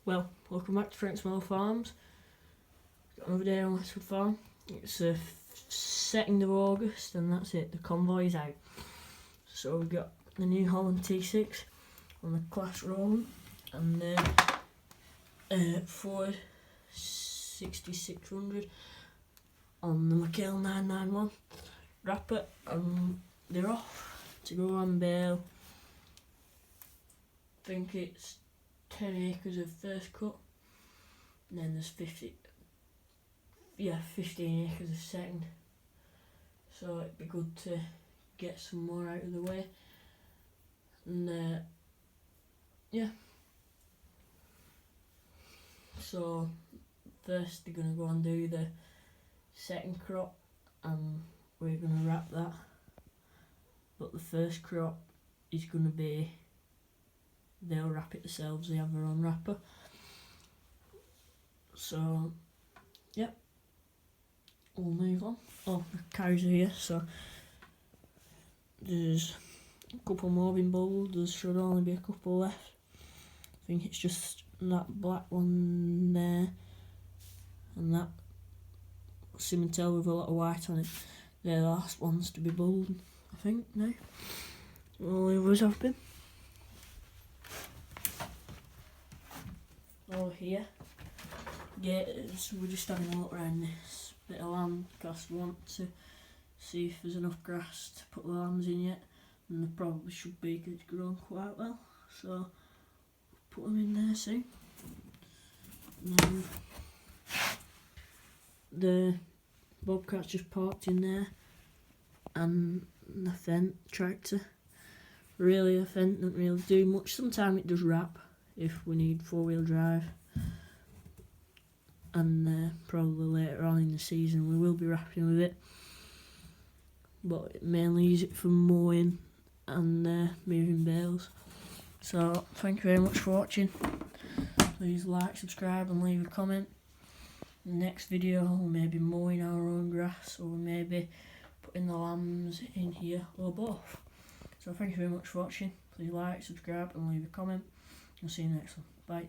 Well, welcome back to Frank's Mill Farms. Got another day on Westwood Farm. It's the 2nd of August and that's it, the convoy's out. So we've got the New Holland T6 on the class rolling and the Ford 6600 on the McHale 991 wrapper, and they're off to go on bale. I think it's 10 acres of first cut, and then there's 15 acres of second, so it'd be good to get some more out of the way. And yeah, so first they're going to go and do the second crop and we're going to wrap that, but the first crop is going to be, they'll wrap it themselves, they have their own wrapper. So, yep, we'll move on. Oh, the cows are here, so there's a couple more been bowled, there should only be a couple left. I think it's just that black one there, and that Simmental with a lot of white on it. They're the last ones to be bowled, I think, now. All the others have been. Over here, gators, we're just having a look around this bit of land because we want to see if there's enough grass to put the lambs in yet, and there probably should be because it's grown quite well, so put them in there soon. And then the bobcat's just parked in there, and the Fendt tractor. Really, a Fendt doesn't really do much. Sometimes it does wrap if we need 4-wheel drive, and probably later on in the season we will be wrapping with it, but mainly use it for mowing and moving bales. So thank you very much for watching. Please like, subscribe and leave a comment. Next video we may be mowing our own grass, or we may be putting the lambs in here, or both. So thank you very much for watching. Please like, subscribe and leave a comment. I'll see you next one. Bye.